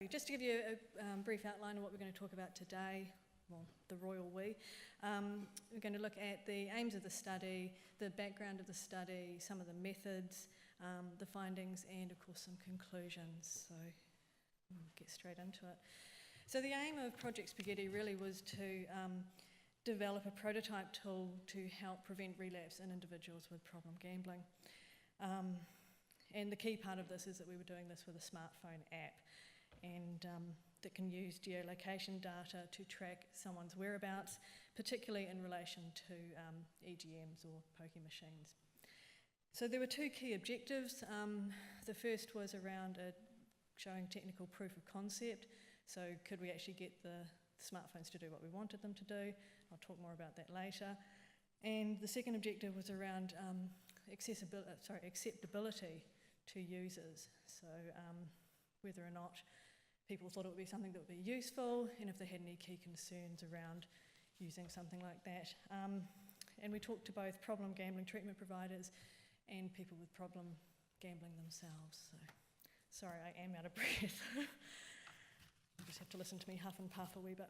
Just to give you a brief outline of what we're going to talk about today, well, the royal we, we're going to look at the aims of the study, the background of the study, some of the methods, the findings, and of course some conclusions. So we'll get straight into it. So the aim of Project Spaghetti really was to develop a prototype tool to help prevent relapse in individuals with problem gambling. And the key part of this is that we were doing this with a smartphone app, and that can use geolocation data to track someone's whereabouts, particularly in relation to EGMs or pokie machines. So there were two key objectives. The first was around showing technical proof of concept. So could we actually get the smartphones to do what we wanted them to do? I'll talk more about that later. And the second objective was around acceptability to users. So whether or not people thought it would be something that would be useful, and if they had any key concerns around using something like that. And we talked to both problem gambling treatment providers and people with problem gambling themselves. So, sorry, I am out of breath. You just have to listen to me huff and puff a wee bit.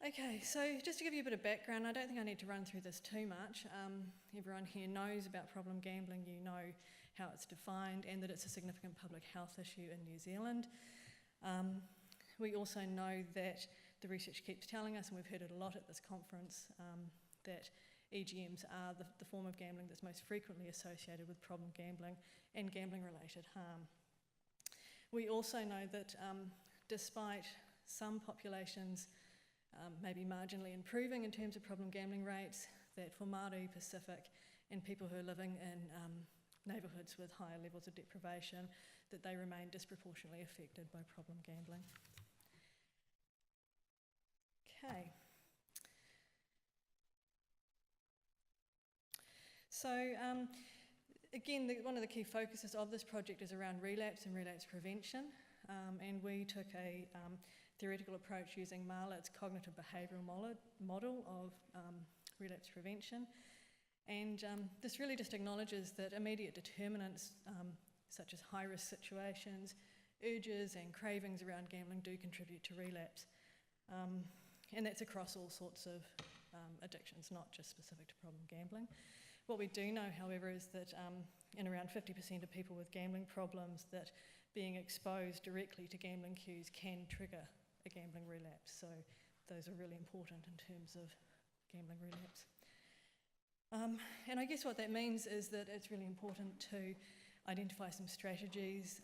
Okay, so just to give you a bit of background, I don't think I need to run through this too much. Everyone here knows about problem gambling, you know how it's defined, and that it's a significant public health issue in New Zealand. We also know that the research keeps telling us, and we've heard it a lot at this conference, that EGMs are the form of gambling that's most frequently associated with problem gambling and gambling-related harm. We also know that despite some populations maybe marginally improving in terms of problem gambling rates, that for Maori, Pacific, and people who are living in neighbourhoods with higher levels of deprivation, that they remain disproportionately affected by problem gambling. Okay. So again, one of the key focuses of this project is around relapse and relapse prevention, and we took a theoretical approach using Marlitt's cognitive behavioural model of relapse prevention. And this really just acknowledges that immediate determinants, such as high-risk situations, urges and cravings around gambling do contribute to relapse. And that's across all sorts of addictions, not just specific to problem gambling. What we do know, however, is that in around 50% of people with gambling problems, that being exposed directly to gambling cues can trigger a gambling relapse. So those are really important in terms of gambling relapse. And I guess what that means is that it's really important to identify some strategies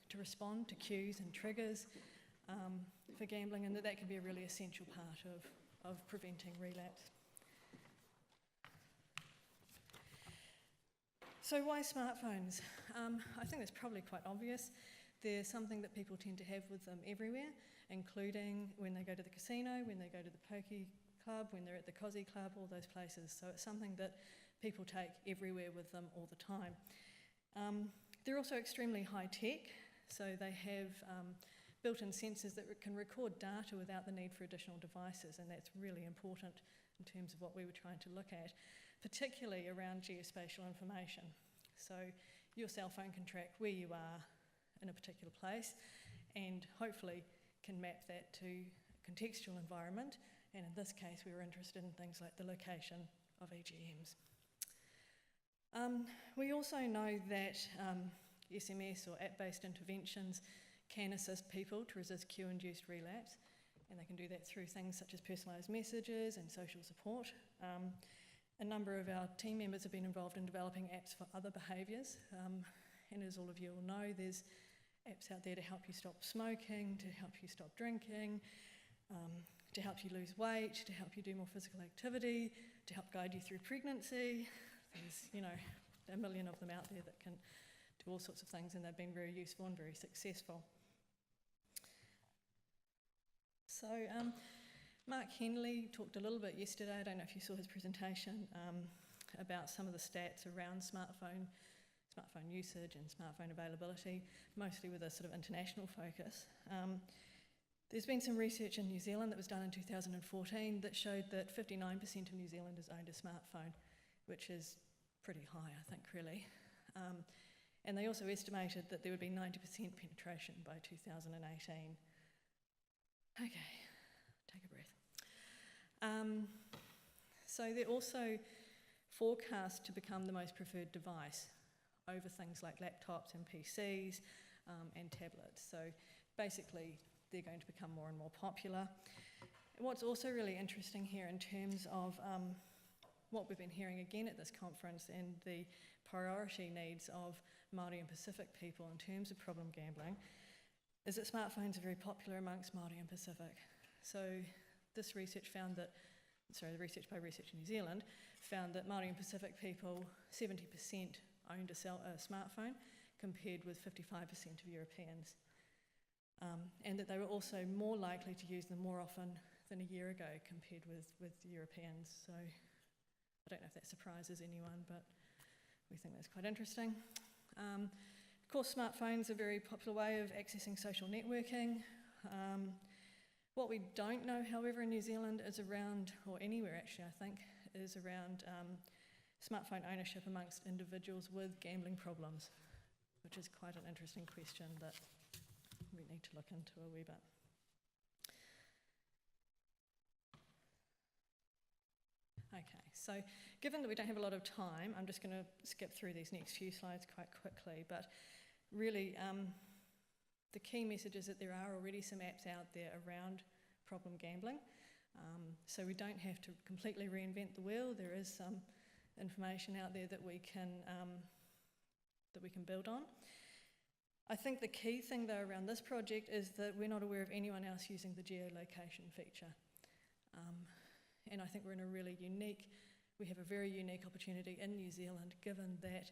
to respond to cues and triggers for gambling, and that can be a really essential part of preventing relapse. So why smartphones? I think that's probably quite obvious. They're something that people tend to have with them everywhere, including when they go to the casino, when they go to the pokie club, when they're at the Cosy Club, all those places. So it's something that people take everywhere with them all the time. They're also extremely high tech, so they have built-in sensors that can record data without the need for additional devices, and that's really important in terms of what we were trying to look at, particularly around geospatial information. So your cell phone can track where you are in a particular place and hopefully can map that to a contextual environment, and in this case we were interested in things like the location of EGMs. We also know that SMS or app-based interventions can assist people to resist cue-induced relapse, and they can do that through things such as personalised messages and social support. A number of our team members have been involved in developing apps for other behaviours, and as all of you will know, there's apps out there to help you stop smoking, to help you stop drinking, to help you lose weight, to help you do more physical activity, to help guide you through pregnancy. There's, you know, a million of them out there that can do all sorts of things, and they've been very useful and very successful. So Mark Henley talked a little bit yesterday, I don't know if you saw his presentation, about some of the stats around smartphone usage and smartphone availability, mostly with a sort of international focus. There's been some research in New Zealand that was done in 2014 that showed that 59% of New Zealanders owned a smartphone, which is pretty high, I think, really. And they also estimated that there would be 90% penetration by 2018. Okay, take a breath. So they're also forecast to become the most preferred device over things like laptops and PCs and tablets. So basically, they're going to become more and more popular. What's also really interesting here in terms of what we've been hearing again at this conference and the priority needs of Māori and Pacific people in terms of problem gambling is that smartphones are very popular amongst Māori and Pacific. So this research found that, the research by Research New Zealand found that Māori and Pacific people, 70% owned a smartphone compared with 55% of Europeans. And that they were also more likely to use them more often than a year ago compared with Europeans. So I don't know if that surprises anyone, but we think that's quite interesting. Of course, smartphones are a very popular way of accessing social networking. What we don't know, however, in New Zealand is around, or anywhere actually, I think, is around smartphone ownership amongst individuals with gambling problems, which is quite an interesting question that we need to look into a wee bit. Okay, so given that we don't have a lot of time, I'm just going to skip through these next few slides quite quickly, but really the key message is that there are already some apps out there around problem gambling, so we don't have to completely reinvent the wheel. There is some information out there that we can build on. I think the key thing though around this project is that we're not aware of anyone else using the geolocation feature. And I think we have a very unique opportunity in New Zealand, given that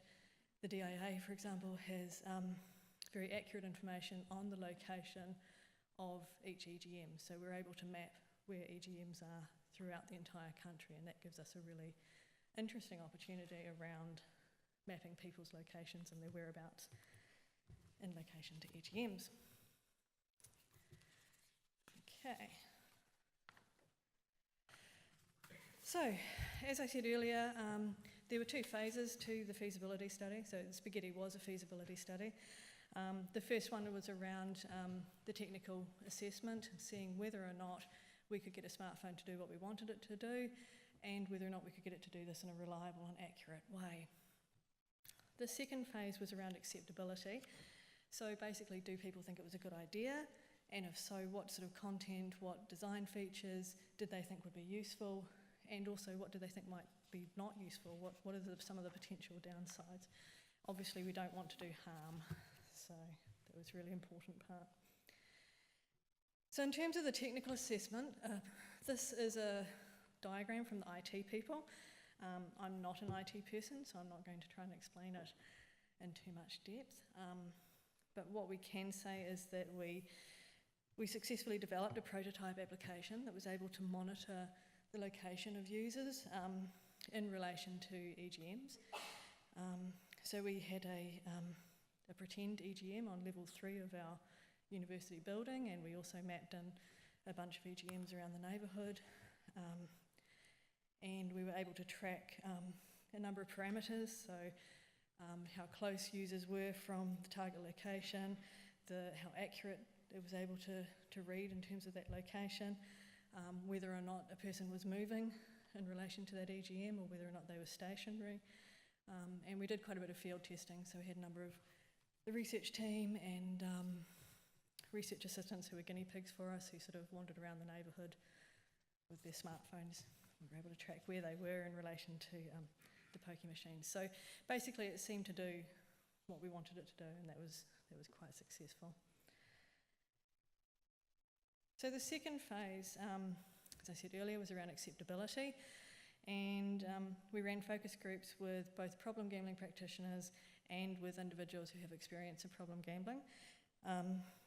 the DIA, for example, has very accurate information on the location of each EGM. So we're able to map where EGMs are throughout the entire country, and that gives us a really interesting opportunity around mapping people's locations and their whereabouts in location to EGMs. Okay. So, as I said earlier, there were two phases to the feasibility study. So SPGETTI was a feasibility study. The first one was around the technical assessment, seeing whether or not we could get a smartphone to do what we wanted it to do, and whether or not we could get it to do this in a reliable and accurate way. The second phase was around acceptability. So basically, do people think it was a good idea? And if so, what sort of content, what design features did they think would be useful? And also, what do they think might be not useful? What are some of the potential downsides? Obviously, we don't want to do harm, so that was a really important part. So in terms of the technical assessment, this is a diagram from the IT people. I'm not an IT person, so I'm not going to try and explain it in too much depth. But what we can say is that we successfully developed a prototype application that was able to monitor the location of users in relation to EGMs. So we had a pretend EGM on level 3 of our university building, and we also mapped in a bunch of EGMs around the neighbourhood. And we were able to track a number of parameters, so how close users were from the target location, how accurate it was able to read in terms of that location, whether or not a person was moving in relation to that EGM or whether or not they were stationary. And we did quite a bit of field testing, so we had a number of the research team and research assistants who were guinea pigs for us, who sort of wandered around the neighbourhood with their smartphones. We were able to track where they were in relation to the pokie machines. So basically it seemed to do what we wanted it to do, and that was quite successful. So the second phase, as I said earlier, was around acceptability, and we ran focus groups with both problem gambling practitioners and with individuals who have experience of problem gambling.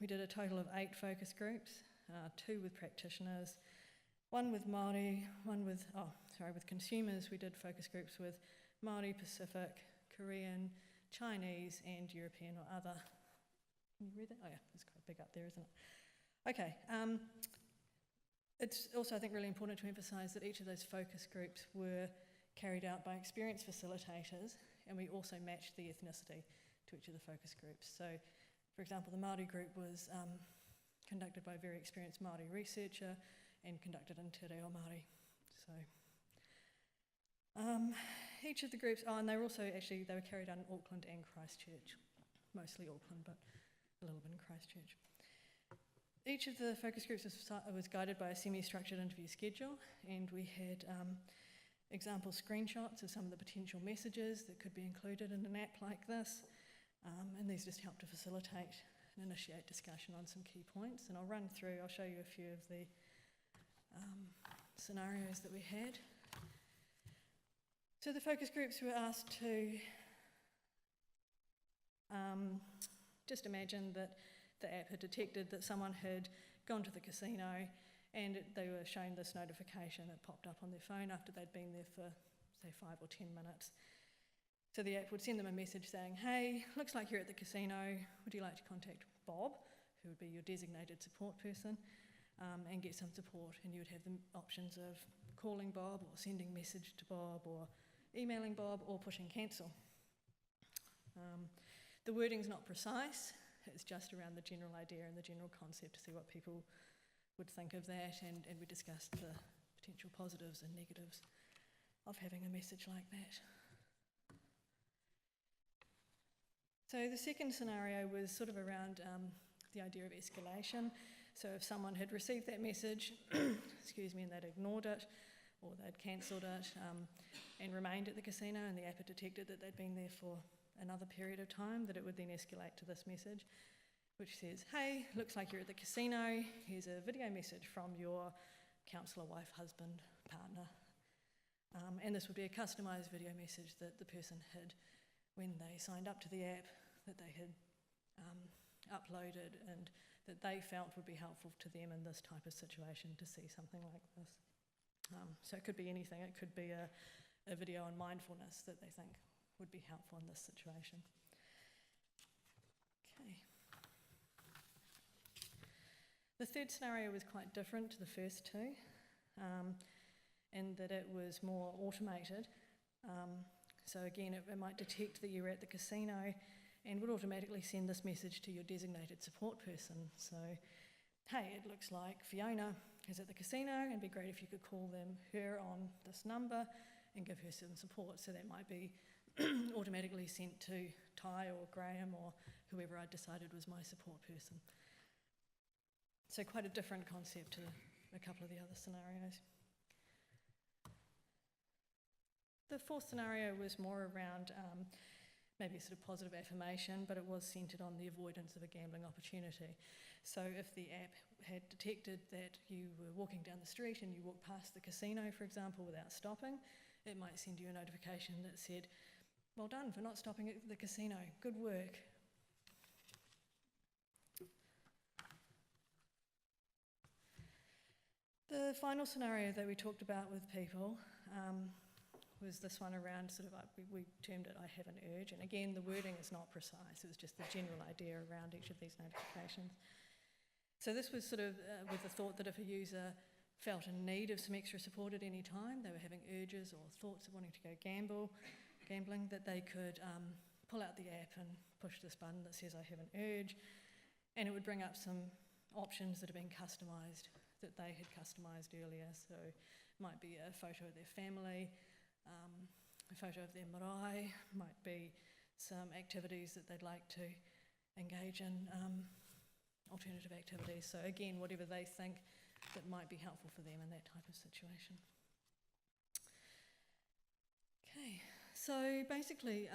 We did a total of 8 focus groups, 2 with practitioners, 1 with Maori, with consumers. We did focus groups with Maori, Pacific, Korean, Chinese, and European or other. Can you read that? Oh yeah, it's quite big up there, isn't it? Okay. It's also, I think, really important to emphasise that each of those focus groups were carried out by experienced facilitators, and we also matched the ethnicity to to each of the focus groups. So, for example, the Maori group was conducted by a very experienced Maori researcher and conducted in Te Reo Māori. So, each of the groups, and they were also actually, they were carried out in Auckland and Christchurch, mostly Auckland, but a little bit in Christchurch. Each of the focus groups was guided by a semi-structured interview schedule, and we had example screenshots of some of the potential messages that could be included in an app like this, and these just help to facilitate and initiate discussion on some key points. And I'll show you a few of the scenarios that we had. So the focus groups were asked to just imagine that the app had detected that someone had gone to the casino and they were shown this notification that popped up on their phone after they'd been there for, say, 5 or 10 minutes. So the app would send them a message saying, hey, looks like you're at the casino, would you like to contact Bob, who would be your designated support person, and get some support? And you would have the options of calling Bob or sending a message to Bob or emailing Bob or pushing cancel. The wording's not precise, it's just around the general idea and the general concept to see what people would think of that, and we discussed the potential positives and negatives of having a message like that. So the second scenario was sort of around the idea of escalation. So if someone had received that message, excuse me, and they'd ignored it, or they'd cancelled it, and remained at the casino, and the app had detected that they'd been there for another period of time, that it would then escalate to this message, which says, hey, looks like you're at the casino, here's a video message from your counsellor, wife, husband, partner. And this would be a customised video message that the person had, when they signed up to the app, that they had uploaded and that they felt would be helpful to them in this type of situation to see something like this. So it could be anything. It could be a video on mindfulness that they think would be helpful in this situation. Okay. The third scenario was quite different to the first two, in that it was more automated. So again, it might detect that you're at the casino and would automatically send this message to your designated support person. So, hey, it looks like Fiona is at the casino, and it'd be great if you could call her on this number and give her some support. So that might be automatically sent to Ty or Graham or whoever I decided was my support person. So quite a different concept to a couple of the other scenarios. The fourth scenario was more around maybe a sort of positive affirmation, but it was centred on the avoidance of a gambling opportunity. So if the app had detected that you were walking down the street and you walked past the casino, for example, without stopping, it might send you a notification that said, well done for not stopping at the casino, good work. The final scenario that we talked about with people was this one around sort of, we termed it I have an urge, and again the wording is not precise, it was just the general idea around each of these notifications. So this was sort of with the thought that if a user felt in need of some extra support at any time, they were having urges or thoughts of wanting to go gambling, that they could pull out the app and push this button that says I have an urge, and it would bring up some options that have been customised, that they had customised earlier. So it might be a photo of their family, a photo of their marae, might be some activities that they'd like to engage in, alternative activities. So again, whatever they think that might be helpful for them in that type of situation. Okay, so basically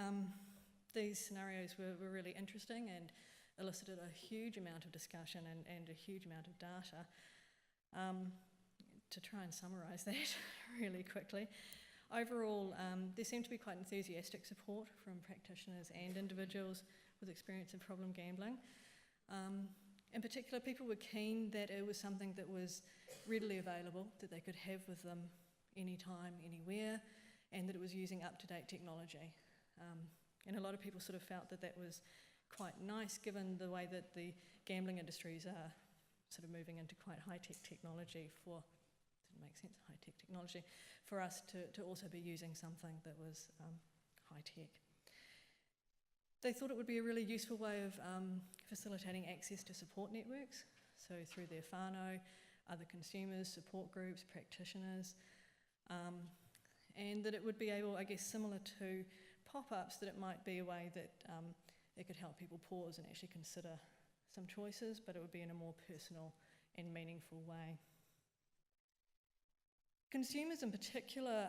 these scenarios were really interesting and elicited a huge amount of discussion and a huge amount of data. To try and summarise that really quickly, overall there seemed to be quite enthusiastic support from practitioners and individuals with experience in problem gambling. In particular, people were keen that it was something that was readily available, that they could have with them anytime, anywhere, and that it was using up-to-date technology. And a lot of people sort of felt that that was quite nice given the way that the gambling industries are sort of moving into quite high-tech technology for, didn't make sense, high-tech technology, for us to also be using something that was high-tech. They thought it would be a really useful way of facilitating access to support networks, so through their whānau, other consumers, support groups, practitioners, and that it would be able, I guess, similar to pop-ups, that it might be a way that it could help people pause and actually consider some choices, but it would be in a more personal and meaningful way. Consumers in particular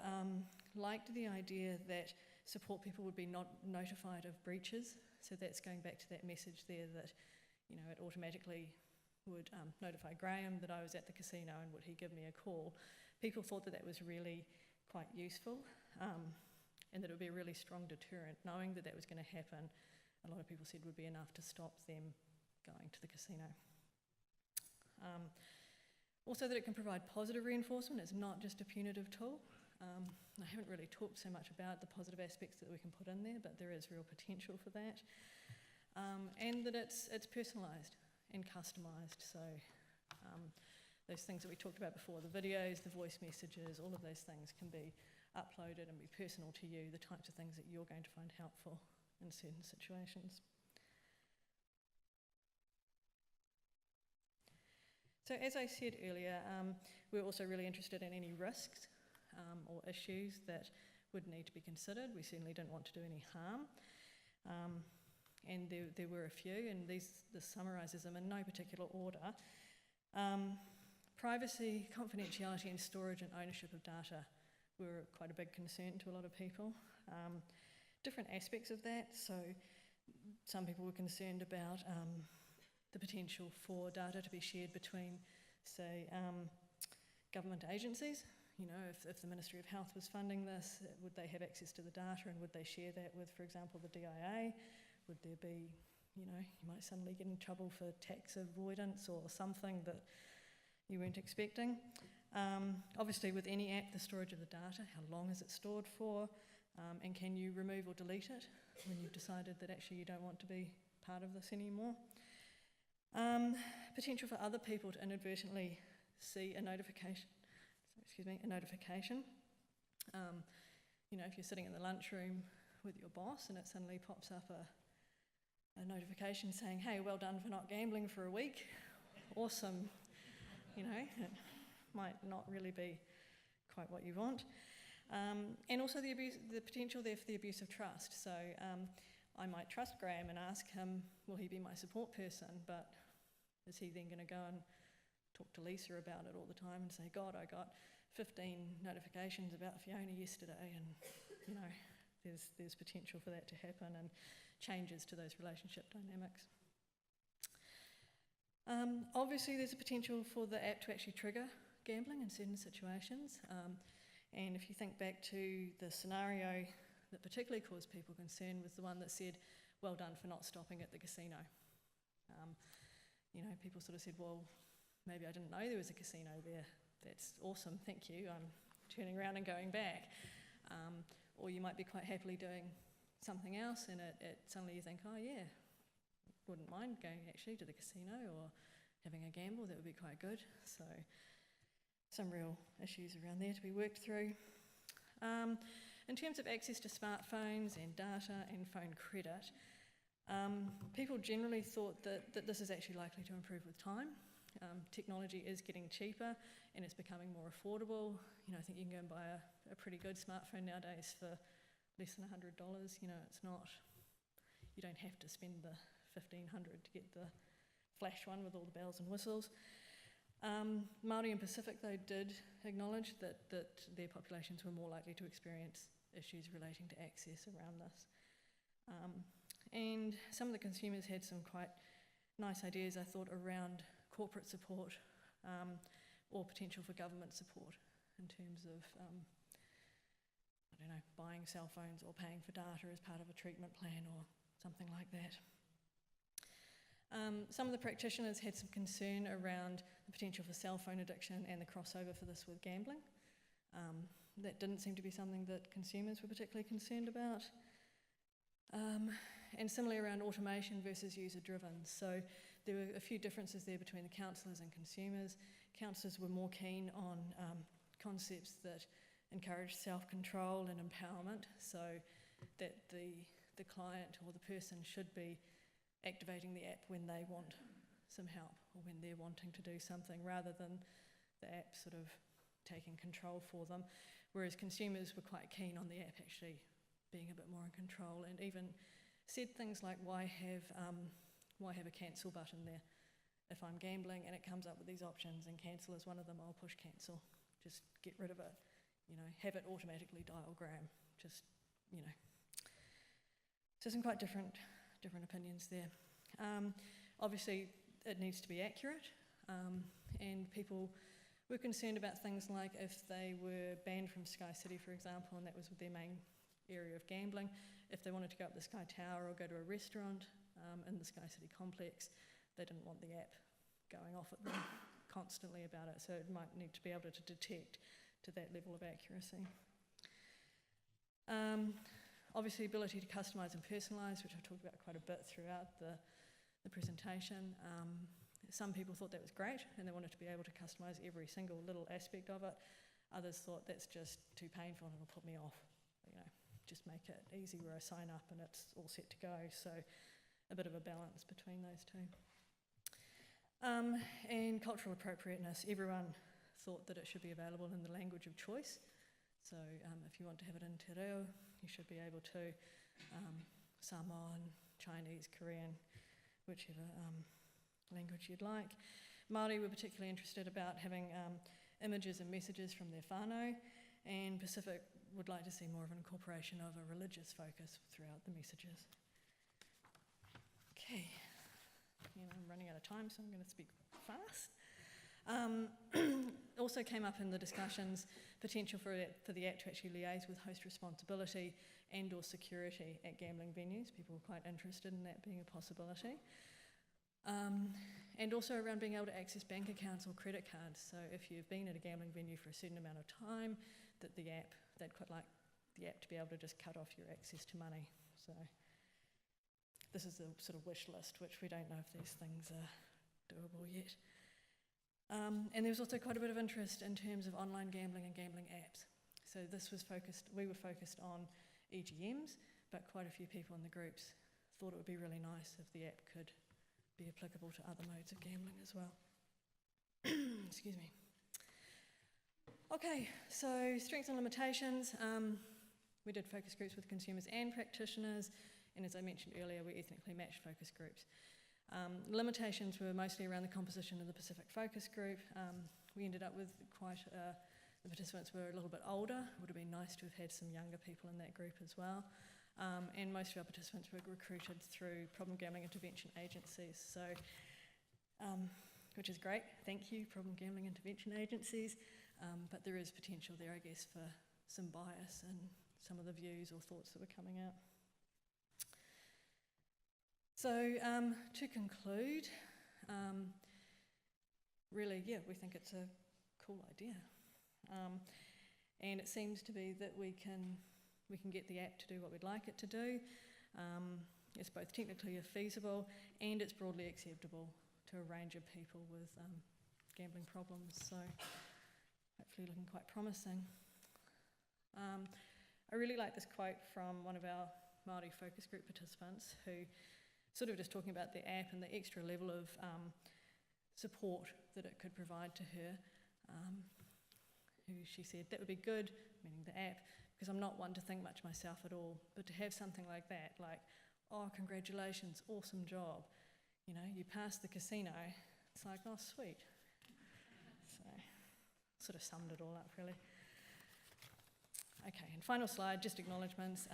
liked the idea that support people would be notified of breaches, so that's going back to that message there that, you know, it automatically would notify Graham that I was at the casino and would he give me a call. People thought that that was really quite useful and that it would be a really strong deterrent. Knowing that that was going to happen, a lot of people said would be enough to stop them going to the casino. Also that it can provide positive reinforcement. It's not just a punitive tool. I haven't really talked so much about the positive aspects that we can put in there, but there is real potential for that. And that it's personalised and customised. So those things that we talked about before, the videos, the voice messages, all of those things can be uploaded and be personal to you, the types of things that you're going to find helpful in certain situations. So as I said earlier, we're also really interested in any risks or issues that would need to be considered. We certainly didn't want to do any harm. And there were a few, and this summarises them in no particular order. Privacy, confidentiality and storage and ownership of data were quite a big concern to a lot of people. Different aspects of that, so some people were concerned about the potential for data to be shared between, say, government agencies. You know, if the Ministry of Health was funding this, would they have access to the data and would they share that with, for example, the DIA? Would there be, you know, you might suddenly get in trouble for tax avoidance or something that you weren't expecting. Obviously with any app, the storage of the data, how long is it stored for, and can you remove or delete it when you've decided that actually you don't want to be part of this anymore. Potential for other people to inadvertently see a notification. You know, if you're sitting in the lunchroom with your boss and it suddenly pops up a notification saying, hey, well done for not gambling for a week. Awesome. You know, it might not really be quite what you want. And also the potential there for the abuse of trust. So I might trust Graham and ask him, will he be my support person? But is he then going to go and talk to Lisa about it all the time and say, God, I got 15 notifications about Fiona yesterday, and you know, there's potential for that to happen and changes to those relationship dynamics. Obviously there's a potential for the app to actually trigger gambling in certain situations, and if you think back to the scenario that particularly caused people concern was the one that said, well done for not stopping at the casino. You know, people sort of said, well, maybe I didn't know there was a casino there. That's awesome, thank you. I'm turning around and going back. Or you might be quite happily doing something else and suddenly you think, oh yeah, wouldn't mind going actually to the casino or having a gamble, that would be quite good. So some real issues around there to be worked through. In terms of access to smartphones and data and phone credit, people generally thought that this is actually likely to improve with time. Technology is getting cheaper and it's becoming more affordable. You know, I think you can go and buy a pretty good smartphone nowadays for less than $100. You know, it's not, you don't have to spend the $1,500 to get the flash one with all the bells and whistles. Maori and Pacific, though, did acknowledge that their populations were more likely to experience issues relating to access around this. And some of the consumers had some quite nice ideas, I thought, around corporate support or potential for government support in terms of, I don't know, buying cell phones or paying for data as part of a treatment plan or something like that. Some of the practitioners had some concern around the potential for cell phone addiction and the crossover for this with gambling. That didn't seem to be something that consumers were particularly concerned about. And similarly around automation versus user-driven. So there were a few differences there between the counsellors and consumers. Counsellors were more keen on concepts that encourage self-control and empowerment, so that the the client or the person should be activating the app when they want some help or when they're wanting to do something, rather than the app sort of taking control for them. Whereas consumers were quite keen on the app actually being a bit more in control, and even said things like, why have a cancel button there? If I'm gambling and it comes up with these options and cancel is one of them, I'll push cancel. Just get rid of it. You know, have it automatically dial-gram. Just, you know. So some quite different opinions there. Obviously, it needs to be accurate, and people were concerned about things like if they were banned from Sky City, for example, and that was their main area of gambling, if they wanted to go up the Sky Tower or go to a restaurant in the Sky City complex, they didn't want the app going off at them constantly about it, so it might need to be able to detect to that level of accuracy. Obviously, ability to customise and personalise, which I've talked about quite a bit throughout the presentation. Some people thought that was great and they wanted to be able to customise every single little aspect of it. Others thought that's just too painful and it'll put me off. You know, just make it easy where I sign up and it's all set to go. So a bit of a balance between those two. And cultural appropriateness. Everyone thought that it should be available in the language of choice. So if you want to have it in te reo, you should be able to. Samoan, Chinese, Korean, whichever language you'd like. Maori were particularly interested about having images and messages from their whānau, and Pacific would like to see more of an incorporation of a religious focus throughout the messages. Okay. I'm running out of time, so I'm going to speak fast. Also came up in the discussions potential for the app to actually liaise with host responsibility and or security at gambling venues. People were quite interested in that being a possibility. And also around being able to access bank accounts or credit cards. So if you've been at a gambling venue for a certain amount of time, that they'd quite like the app to be able to just cut off your access to money. So this is the sort of wish list, which we don't know if these things are doable yet. And there was also quite a bit of interest in terms of online gambling and gambling apps. So we were focused on EGMs, but quite a few people in the groups thought it would be really nice if the app could be applicable to other modes of gambling as well. Excuse me. Okay, so strengths and limitations. We did focus groups with consumers and practitioners, and as I mentioned earlier, we ethnically matched focus groups. Limitations were mostly around the composition of the Pacific focus group. We ended up with the participants were a little bit older. It would have been nice to have had some younger people in that group as well. And most of our participants were recruited through problem gambling intervention agencies, so, which is great. Thank you, problem gambling intervention agencies. But there is potential there, I guess, for some bias in some of the views or thoughts that were coming out. So to conclude, really, yeah, we think it's a cool idea. And it seems to be that we can get the app to do what we'd like it to do. It's both technically feasible and it's broadly acceptable to a range of people with gambling problems. So hopefully looking quite promising. I really like this quote from one of our Maori focus group participants who sort of just talking about the app and the extra level of support that it could provide to her. Who she said, that would be good, meaning the app, because I'm not one to think much myself at all, but to have something like that, like, oh, congratulations, awesome job. You know, you passed the casino. It's like, oh, sweet. So, sort of summed it all up, really. Okay, and final slide, just acknowledgements.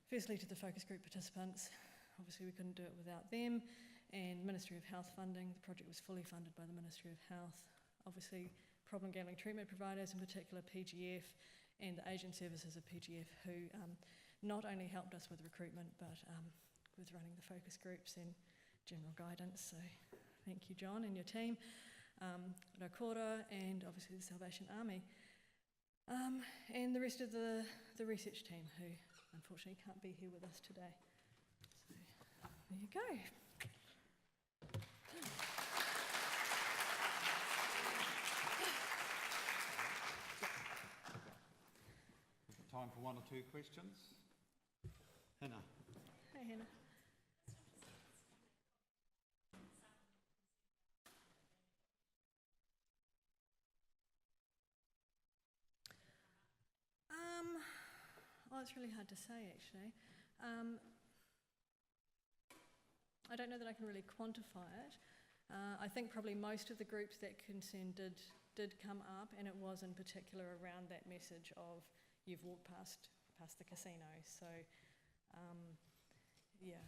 Firstly, to the focus group participants, obviously we couldn't do it without them, and Ministry of Health funding. The project was fully funded by the Ministry of Health. Obviously, problem gambling treatment providers, in particular PGF, and the Asian services of PGF, who not only helped us with recruitment, but with running the focus groups and general guidance. So thank you, John, and your team. Rakora, and obviously the Salvation Army. And the rest of the research team, who unfortunately can't be here with us today. So there you go. Time for one or two questions. Hannah. Hey, Hannah. Oh, it's really hard to say, actually. I don't know that I can really quantify it. I think probably most of the groups that concerned did come up, and it was in particular around that message of you've walked past the casino. So, yeah.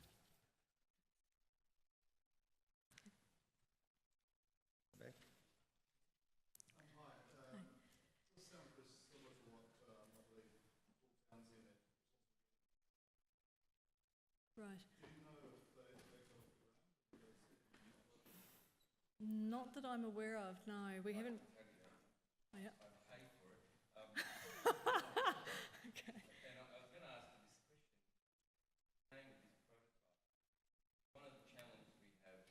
Back. Hi. This sounds very similar to what I believe Paul Townsend at. Right. Do you know if they got off the ground? Not that I'm aware of, no. We haven't. Oh, yeah. I paid for it. Okay. And I was going to ask you this question. Playing with this protocol, one of the challenges we have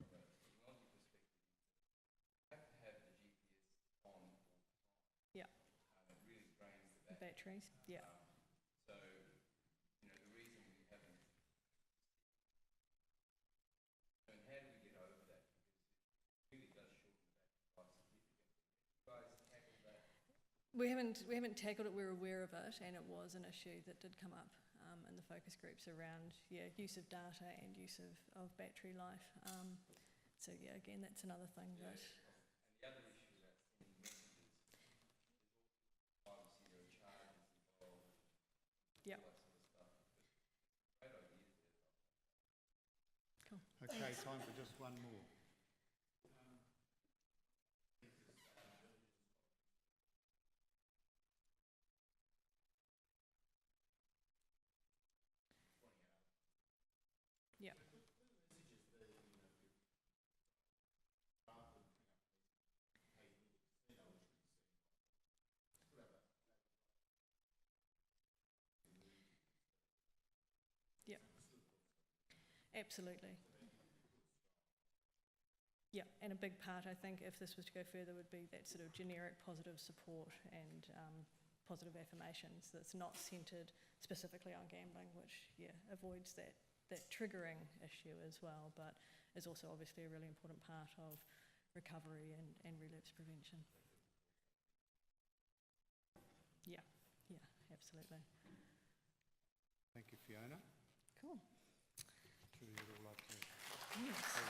from a technology perspective is you have to have the GPS on all the time. Yeah. It really drains the battery. Batteries. Yeah. So, you know, the reason we haven't. And how do we get over that? Because it really does shorten the battery life significantly. You guys tackle that? We haven't tackled it. We're aware of it, and it was an issue that did come up in the focus groups around use of data and use of battery life. So yeah, again, that's another thing that. And the other issue about sending messages, there's also obviously there are charges involved, Yeah. all that sort of stuff. But great ideas there. Cool. Okay, time for just one more. Yeah. Yeah. Absolutely. Yeah, and a big part, I think, if this was to go further, would be that sort of generic positive support and positive affirmations that's not centred specifically on gambling, which, avoids that triggering issue as well, but is also obviously a really important part of recovery and relapse prevention. Yeah, absolutely. Thank you, Fiona. Cool. Sure you'd all like to Yes. say